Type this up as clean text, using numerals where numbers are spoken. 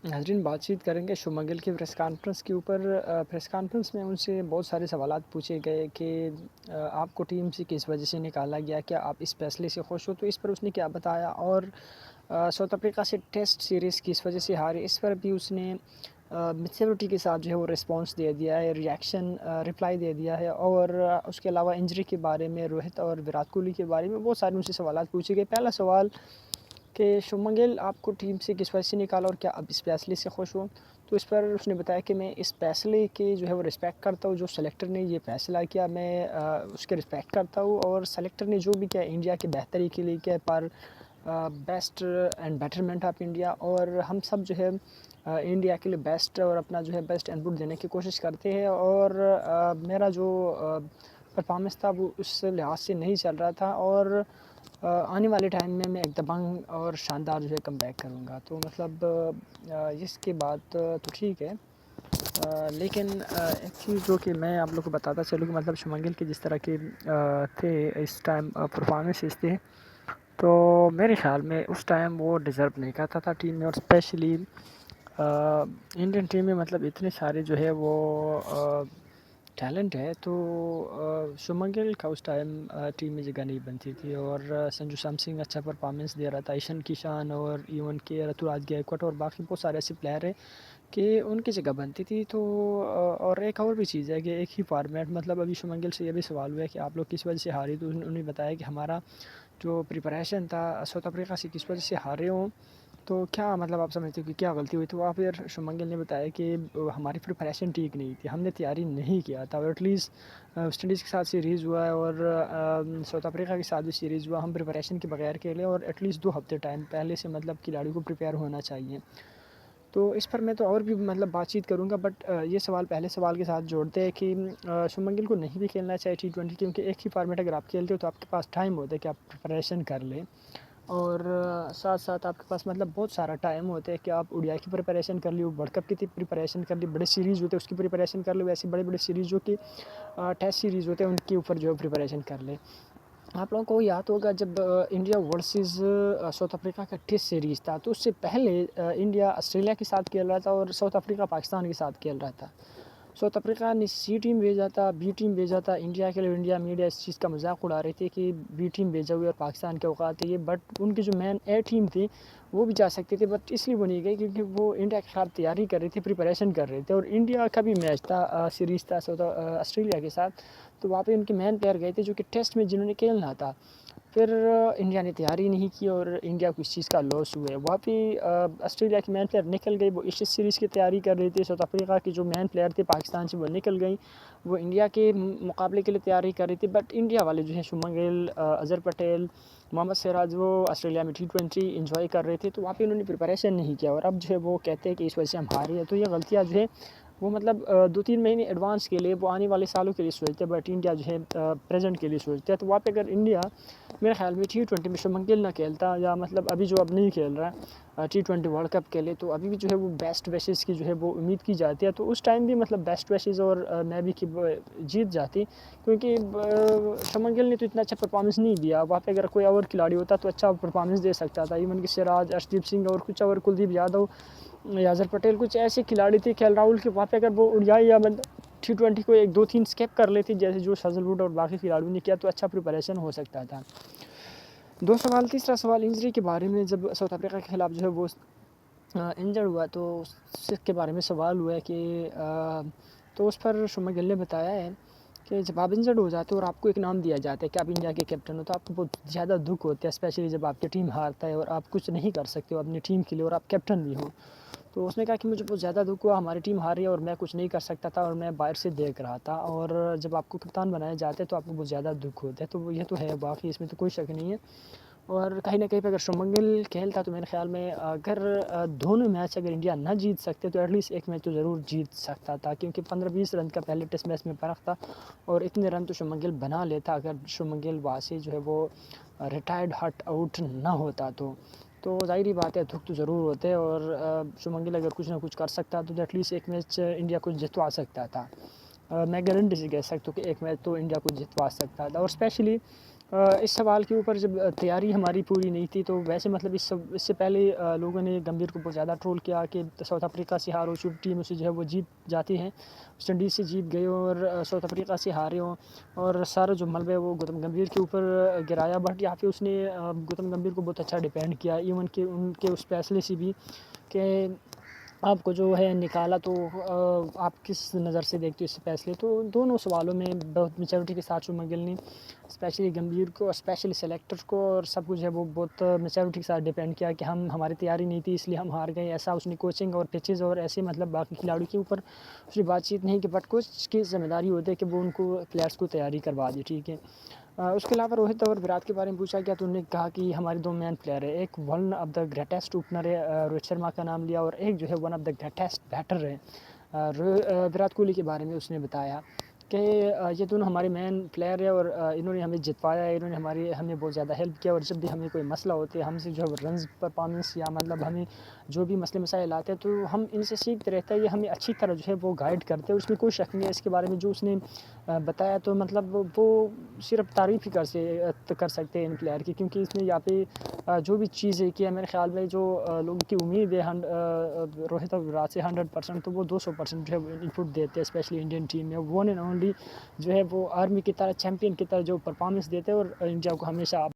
नाज़रीन, बातचीत करेंगे शुभमन गिल की प्रेस कॉन्फ्रेंस के ऊपर। प्रेस कॉन्फ्रेंस में उनसे बहुत सारे सवालात पूछे गए कि आपको टीम से किस वजह से निकाला गया, क्या आप इस फैसले से खुश हो? तो इस पर उसने क्या बताया। और साउथ अफ्रीका से टेस्ट सीरीज़ किस वजह से हारे, इस पर भी उसने मैच्योरिटी के साथ जो है वो रिस्पॉन्स दे दिया है, रिप्लाई दे दिया है। और उसके अलावा इंजरी के बारे में, रोहित और विराट कोहली के बारे में बहुत सारे उनसे सवालात पूछे गए। पहला सवाल कि शुभमन गिल, आपको टीम से किस वजह से निकाला और क्या आप इस फैसले से खुश हो? तो इस पर उसने बताया कि मैं इस फैसले की जो है वो रिस्पेक्ट करता हूँ, जो सेलेक्टर ने ये फैसला किया मैं उसके रिस्पेक्ट करता हूँ। और सेलेक्टर ने जो भी किया इंडिया की बेहतरी के लिए किया, पर best and betterment of India. और हम सब जो है इंडिया के लिए बेस्ट और अपना जो है बेस्ट इनपुट देने की कोशिश करते हैं। और मेरा जो परफॉर्मेंस था वो उस लिहाज से नहीं चल रहा था। और आने वाले टाइम में मैं एक दबंग और शानदार जो है कमबैक करूँगा। तो मतलब इसके बाद तो ठीक है। लेकिन एक चीज़ जो कि मैं आप लोग को बताता चलूँ कि मतलब शुभमन गिल के जिस तरह के थे इस टाइम परफॉर्मेंसेस थे, तो मेरे ख़्याल में उस टाइम वो डिज़र्व नहीं करता था टीम में। और स्पेशली इंडियन टीम में मतलब इतने सारे जो है वो टैलेंट है, तो शुभमन गिल का उस टाइम टीम में जगह नहीं बनती थी। और संजू सैमसन अच्छा परफॉर्मेंस दे रहा था, ईशान किशन और इवन के ऋतुराज गायकवाड और बाकी बहुत सारे ऐसे प्लेयर हैं कि उनकी जगह बनती थी। तो और एक और भी चीज़ है कि एक ही फॉर्मेट, मतलब अभी शुभमन गिल से ये भी सवाल हुआ है कि आप लोग किस वजह से हारे, तो उन्होंने बताया कि हमारा जो प्रिपरेशन था साउथ अफ्रीका से किस वजह से हारे हों। तो क्या मतलब आप समझते हो कि क्या गलती हुई? तो वहाँ फिर शुभमन गिल ने बताया कि हमारी प्रिपरेशन ठीक नहीं थी, हमने तैयारी नहीं किया था। और एटलीस्ट वेस्ट इंडीज़ के साथ सीरीज़ हुआ है और साउथ अफ्रीका के साथ भी सीरीज़ हुआ, हम प्रिपरेशन के बगैर खेले और एटलीस्ट 2 हफ्ते टाइम पहले से मतलब खिलाड़ी को प्रिपेयर होना चाहिए। तो इस पर मैं तो और भी मतलब बातचीत करूँगा, बट ये सवाल पहले सवाल के साथ जोड़ते हैं कि शुभमन गिल को नहीं भी खेलना चाहिए T20, क्योंकि एक ही फॉर्मेट अगर आप खेलते हो तो आपके पास टाइम होता है कि आप प्रिपरेशन कर लें। और साथ साथ आपके पास मतलब बहुत सारा टाइम होता है कि आप ओडीआई की प्रिपरेशन कर ली, वर्ल्ड कप की प्रिपरेशन कर ली, बड़े सीरीज़ होते हैं उसकी प्रिपरेशन कर ली, वैसे बड़े बड़े सीरीज़ जो कि टेस्ट सीरीज़ होते हैं उनके ऊपर जो है प्रिपरेशन कर ले। आप लोगों को याद होगा जब इंडिया वर्सेस साउथ अफ्रीका का टेस्ट सीरीज़ था, तो उससे पहले इंडिया ऑस्ट्रेलिया के साथ खेल रहा था और साउथ अफ्रीका पाकिस्तान के साथ खेल रहा था। साउथ अफ्रीका ने सी टीम भेजा था, बी टीम भेजा था इंडिया के लिए। इंडिया मीडिया इस चीज़ का मजाक उड़ा रही थी कि बी टीम भेजा हुआ और पाकिस्तान के औकात है ये, बट उनकी जो मेन ए टीम थी वो भी जा सकती थी, बट इसलिए वो नहीं गई क्योंकि वो इंडिया के खिलाफ तैयारी कर रही थी, प्रिपरेशन कर रहे थे। और इंडिया का भी मैच था, सीरीज़ था ऑस्ट्रेलिया के साथ, तो वहाँ पे उनके मेन प्लेयर गए थे जो कि टेस्ट में जिन्होंने खेलना था। फिर इंडिया ने तैयारी नहीं की और इंडिया को इस चीज़ का लॉस हुआ है। वहाँ पे ऑस्ट्रेलिया की मेन प्लेयर निकल गई, वो इस सीरीज़ की तैयारी कर रही थी। साउथ अफ्रीका की जो मेन प्लेयर थे पाकिस्तान से वो निकल गई, वो इंडिया के मुकाबले के लिए तैयारी कर रही थी। बट इंडिया वाले जो है शुभमन गिल, अज़हर पटेल, मोहम्मद सिराज, वो ऑस्ट्रेलिया में T20 इन्जॉय कर रहे थे, तो वहाँ पे उन्होंने प्रिपरेशन नहीं किया। और अब जो है वो कहते हैं कि इस वजह से हम हारे हैं। तो ये गलतियाँ जो है वो मतलब 2-3 महीने एडवांस के लिए, वो आने वाले सालों के लिए सोचते हैं, बट इंडिया जो है प्रेजेंट के लिए सोचते हैं। तो वहाँ पे अगर इंडिया मेरे ख्याल में T20 में शुभमन गिल ना खेलता, या मतलब अभी जो अब नहीं खेल रहा है T20 वर्ल्ड कप के लिए, तो अभी भी जो है वो बेस्ट विशेज़ की जो है वो उम्मीद की जाती है। तो उस टाइम भी मतलब बेस्ट विशेज़ और मैं भी कि जीत जाती, क्योंकि शुभमन गिल ने तो इतना अच्छा परफॉर्मेंस नहीं दिया। वहाँ पे अगर कोई और खिलाड़ी होता तो अच्छा परफॉर्मेंस दे सकता था, इवन कि सिराज, अर्शदीप सिंह और कुछ और, कुलदीप यादव या अज़हर पटेल, कुछ ऐसे खिलाड़ी थे, KL राहुल के, वहाँ पे अगर वो ओडीआई या मतलब T20 को 1-2-3 स्केप कर लेते जैसे जो हज़लवुड और बाकी खिलाड़ियों ने किया, तो अच्छा प्रिपरेशन हो सकता था। 2 सवाल, तीसरा सवाल इंजरी के बारे में, जब साउथ अफ्रीका के खिलाफ जो है वो इंजर्ड हुआ तो उसके बारे में सवाल हुआ है कि तो उस पर शुभमन गिल ने बताया है कि जब आप इंजर्ड हो जाते हो और आपको एक नाम दिया जाता है कि आप इंडिया के कैप्टन हो, तो आपको बहुत ज़्यादा दुख होता है, स्पेशली जब आपकी टीम हारता है और आप कुछ नहीं कर सकते हो अपनी टीम के लिए और आप कैप्टन भी हो। तो उसने कहा कि मुझे बहुत ज़्यादा दुख हुआ, हमारी टीम हारी और मैं कुछ नहीं कर सकता था और मैं बाहर से देख रहा था। और जब आपको कप्तान बनाए जाते हैं तो आपको बहुत ज़्यादा दुख होता है। तो ये तो है, बाकी इसमें तो कोई शक नहीं है। और कहीं न कहीं पे अगर शुभमन गिल खेलता तो मेरे ख़्याल में अगर दोनों मैच अगर इंडिया ना जीत सकते तो एटलीस्ट एक मैच तो ज़रूर जीत सकता था, क्योंकि 15-20 रन का पहले टेस्ट मैच में फ़र्क था और इतने रन तो शुभमन गिल बना लेता अगर शुभमन गिल वहाँ से जो है वो रिटायर्ड हट आउट ना होता तो ज़ाहिर-सी बात है दुख तो ज़रूर होते। और शुभमन गिल अगर कुछ ना कुछ कर सकता तो एटलीस्ट एक मैच इंडिया को जितवा सकता था। मैं गारंटी से कह सकता हूँ कि एक मैच तो इंडिया को जितवा सकता था। और स्पेशली इस सवाल के ऊपर जब तैयारी हमारी पूरी नहीं थी तो वैसे मतलब इससे पहले लोगों ने गंभीर को बहुत ज़्यादा ट्रोल किया कि साउथ अफ्रीका से हारो, छोटी टीमों से जो है वो जीत जाती हैं। वेस्ट इंडीज़ से जीत गए और साउथ अफ्रीका से हारे हों और सारा जो मलबा है वो गौतम गंभीर के ऊपर गिराया। बट यहाँ पे उसने गौतम गंभीर को बहुत अच्छा डिफेंड किया, इवन कि उनके उस फैसले से भी कि आपको जो है निकाला तो आप किस नज़र से देखते हो इस फैसले। तो दोनों सवालों में बहुत मैच्योरिटी के साथ शुभमन गिल ने स्पेशली गंभीर को और स्पेशली सेलेक्टर को और सब कुछ है वो बहुत मैच्योरिटी के साथ डिपेंड किया कि हम हमारी तैयारी नहीं थी इसलिए हम हार गए। ऐसा उसने कोचिंग और पिचेज़ और ऐसे मतलब बाकी खिलाड़ियों के ऊपर उसने बातचीत नहीं की, बट कोच की ज़िम्मेदारी होती है कि वो उनको प्लेयर्स को तैयारी करवा दी, ठीक है। उसके अलावा रोहित और विराट के बारे में पूछा गया तो उन्होंने कहा कि हमारे दो मैन प्लेयर है, एक one of the greatest opener है रोहित शर्मा का नाम लिया और एक जो है one of the greatest batter है विराट कोहली के बारे में उसने बताया कि ये दोनों हमारे मेन प्लेयर है और इन्होंने हमें जितवाया है, इन्होंने हमें बहुत ज़्यादा हेल्प किया और जब भी हमें कोई मसला होता है हमसे जो है रन्स परफॉर्मेंस या मतलब हमें जो भी मसले मसाइल आते हैं तो हम इनसे सीखते रहते हैं, ये हमें अच्छी तरह जो है वो गाइड करते हैं। उसमें कोई शक नहीं है इसके बारे में जो उसने बताया, तो मतलब वो सिर्फ तारीफ़ ही कर सकते हैं इन प्लेयर की, क्योंकि इसमें यहाँ पे जो भी चीज़ है कि मेरे ख्याल में जो लोगों की उम्मीद है रोहित और विराट से 100%, तो वो 200% जो है इनपुट देते हैं, स्पेशली इंडियन टीम में वन एंड ओनली जो है वो आर्मी की तरह चैंपियन की तरह जो परफॉर्मेंस देते हैं और इंडिया को हमेशा